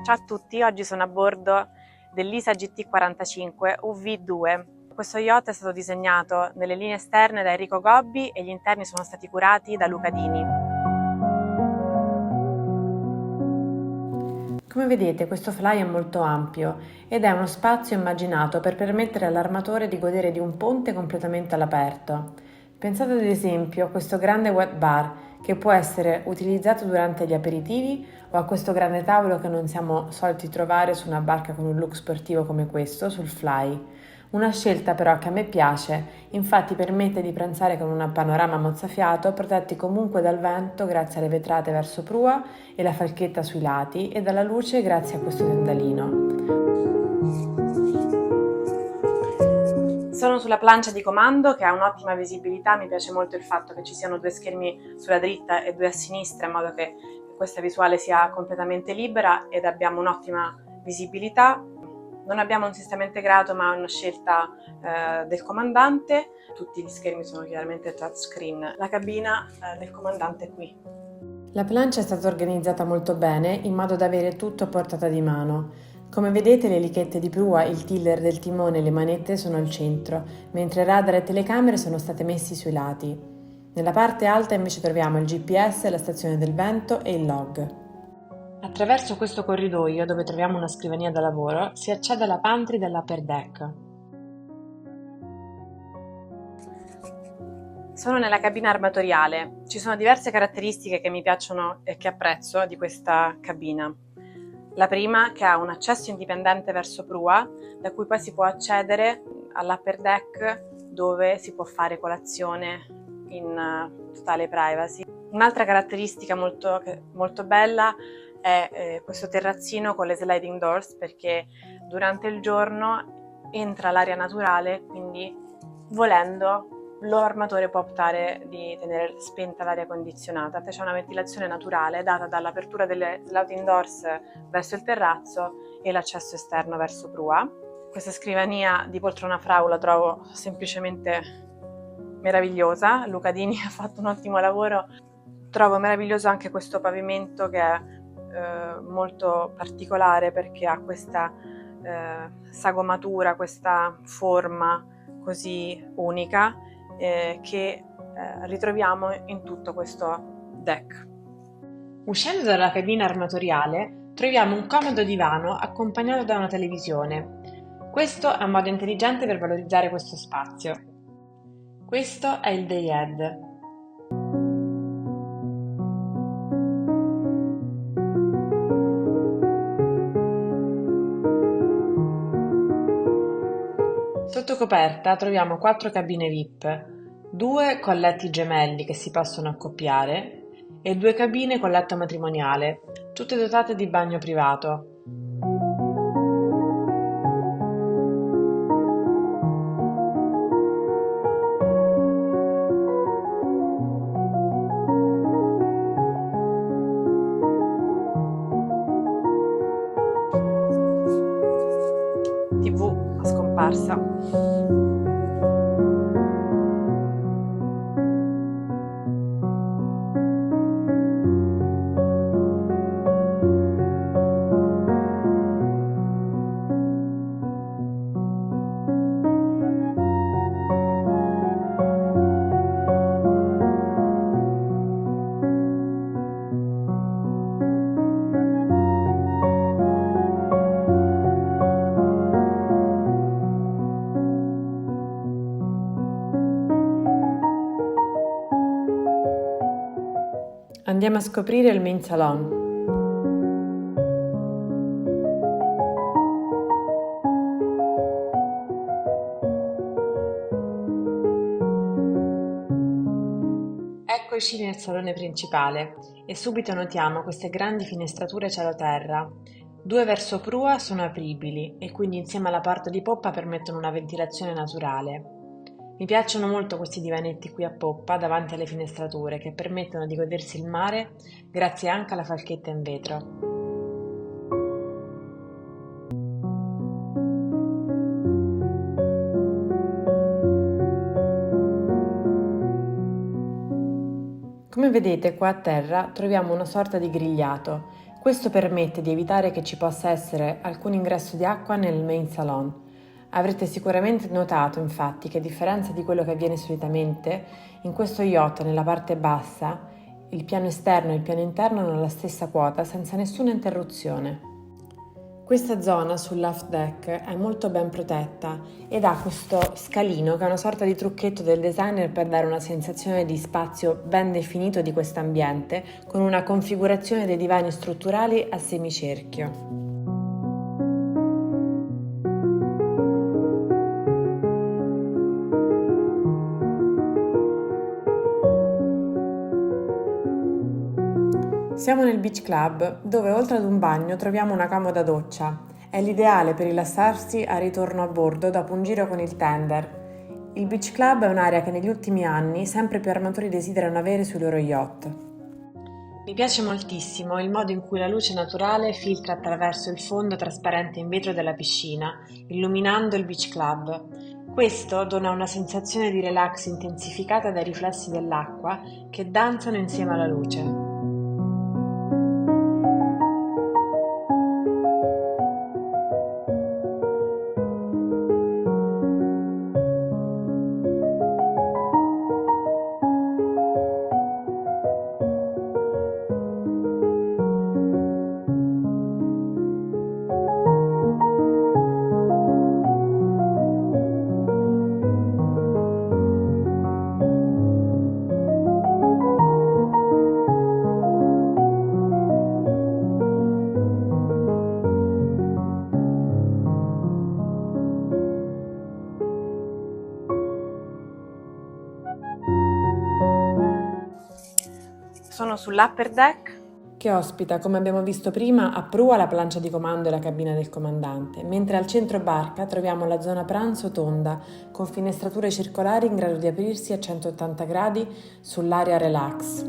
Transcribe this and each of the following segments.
Ciao a tutti, oggi sono a bordo dell'ISA GT45 UV2. Questo yacht è stato disegnato nelle linee esterne da Enrico Gobbi e gli interni sono stati curati da Luca Dini. Come vedete, questo fly è molto ampio ed è uno spazio immaginato per permettere all'armatore di godere di un ponte completamente all'aperto. Pensate ad esempio a questo grande wet bar che può essere utilizzato durante gli aperitivi o a questo grande tavolo che non siamo soliti trovare su una barca con un look sportivo come questo, sul fly. Una scelta però che a me piace, infatti permette di pranzare con un panorama mozzafiato protetti comunque dal vento grazie alle vetrate verso prua e la falchetta sui lati e dalla luce grazie a questo tendalino. Sono sulla plancia di comando che ha un'ottima visibilità, mi piace molto il fatto che ci siano due schermi sulla dritta e due a sinistra in modo che questa visuale sia completamente libera ed abbiamo un'ottima visibilità. Non abbiamo un sistema integrato ma una scelta del comandante, tutti gli schermi sono chiaramente touchscreen, la cabina del comandante è qui. La plancia è stata organizzata molto bene in modo da avere tutto a portata di mano. Come vedete le elichette di prua, il tiller del timone e le manette sono al centro, mentre radar e telecamere sono state messi sui lati. Nella parte alta invece troviamo il GPS, la stazione del vento e il log. Attraverso questo corridoio, dove troviamo una scrivania da lavoro, si accede alla pantry dell'upper deck. Sono nella cabina armatoriale. Ci sono diverse caratteristiche che mi piacciono e che apprezzo di questa cabina. La prima che ha un accesso indipendente verso prua, da cui poi si può accedere all'upper deck dove si può fare colazione in totale privacy. Un'altra caratteristica molto bella è questo terrazzino con le sliding doors, perché durante il giorno entra l'aria naturale, quindi volendo l'armatore può optare di tenere spenta l'aria condizionata. C'è una ventilazione naturale data dall'apertura delle sliding doors verso il terrazzo e l'accesso esterno verso prua. Questa scrivania di poltrona frau la trovo semplicemente meravigliosa, Luca Dini ha fatto un ottimo lavoro. Trovo meraviglioso anche questo pavimento che è molto particolare perché ha questa sagomatura, questa forma così unica che ritroviamo in tutto questo deck. Uscendo dalla cabina armatoriale troviamo un comodo divano accompagnato da una televisione. Questo è un modo intelligente per valorizzare questo spazio. Questo è il Dayhead. Sotto coperta troviamo 4 cabine VIP, 2 con letti gemelli che si possono accoppiare e 2 cabine con letto matrimoniale, tutte dotate di bagno privato. TV a scomparsa. Andiamo a scoprire il main salon. Eccoci nel salone principale e subito notiamo queste grandi finestrature cielo-terra. 2 verso prua sono apribili e quindi insieme alla porta di poppa permettono una ventilazione naturale. Mi piacciono molto questi divanetti qui a poppa davanti alle finestrature che permettono di godersi il mare grazie anche alla falchetta in vetro. Come vedete qua a terra troviamo una sorta di grigliato. Questo permette di evitare che ci possa essere alcun ingresso di acqua nel main salon. Avrete sicuramente notato, infatti, che a differenza di quello che avviene solitamente, in questo yacht nella parte bassa, il piano esterno e il piano interno hanno la stessa quota senza nessuna interruzione. Questa zona sull'aft deck è molto ben protetta ed ha questo scalino che è una sorta di trucchetto del designer per dare una sensazione di spazio ben definito di quest'ambiente con una configurazione dei divani strutturali a semicerchio. Siamo nel Beach Club, dove oltre ad un bagno troviamo una comoda doccia. È l'ideale per rilassarsi a ritorno a bordo dopo un giro con il tender. Il Beach Club è un'area che negli ultimi anni sempre più armatori desiderano avere sui loro yacht. Mi piace moltissimo il modo in cui la luce naturale filtra attraverso il fondo trasparente in vetro della piscina, illuminando il Beach Club. Questo dona una sensazione di relax intensificata dai riflessi dell'acqua che danzano insieme alla luce. Sono sull'upper deck, che ospita, come abbiamo visto prima, a prua la plancia di comando e la cabina del comandante, mentre al centro barca troviamo la zona pranzo tonda, con finestrature circolari in grado di aprirsi a 180 gradi sull'area relax.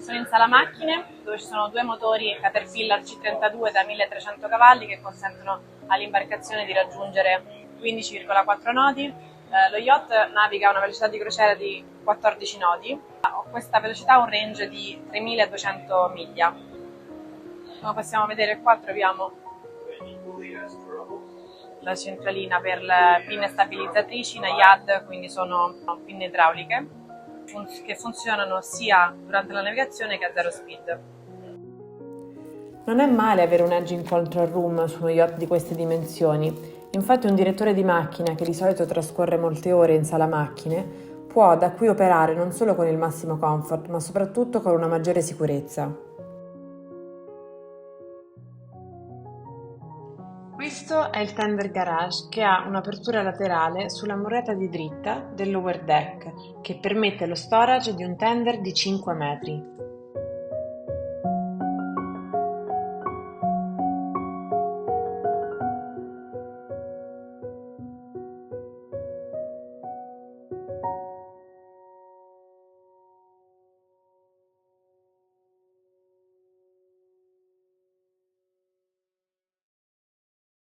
sono in sala macchine dove ci sono due motori Caterpillar C32 da 1300 cavalli che consentono all'imbarcazione di raggiungere 15,4 nodi. Lo yacht naviga a una velocità di crociera di 14 nodi. Questa velocità ha un range di 3200 miglia. Come possiamo vedere qua troviamo la centralina per le pinne stabilizzatrici, Najad, quindi sono pinne idrauliche che funzionano sia durante la navigazione che a zero speed. Non è male avere un engine control room su uno yacht di queste dimensioni. Infatti un direttore di macchina, che di solito trascorre molte ore in sala macchine, può da qui operare non solo con il massimo comfort, ma soprattutto con una maggiore sicurezza. Questo è il tender garage, che ha un'apertura laterale sulla murata di dritta del lower deck, che permette lo storage di un tender di 5 metri.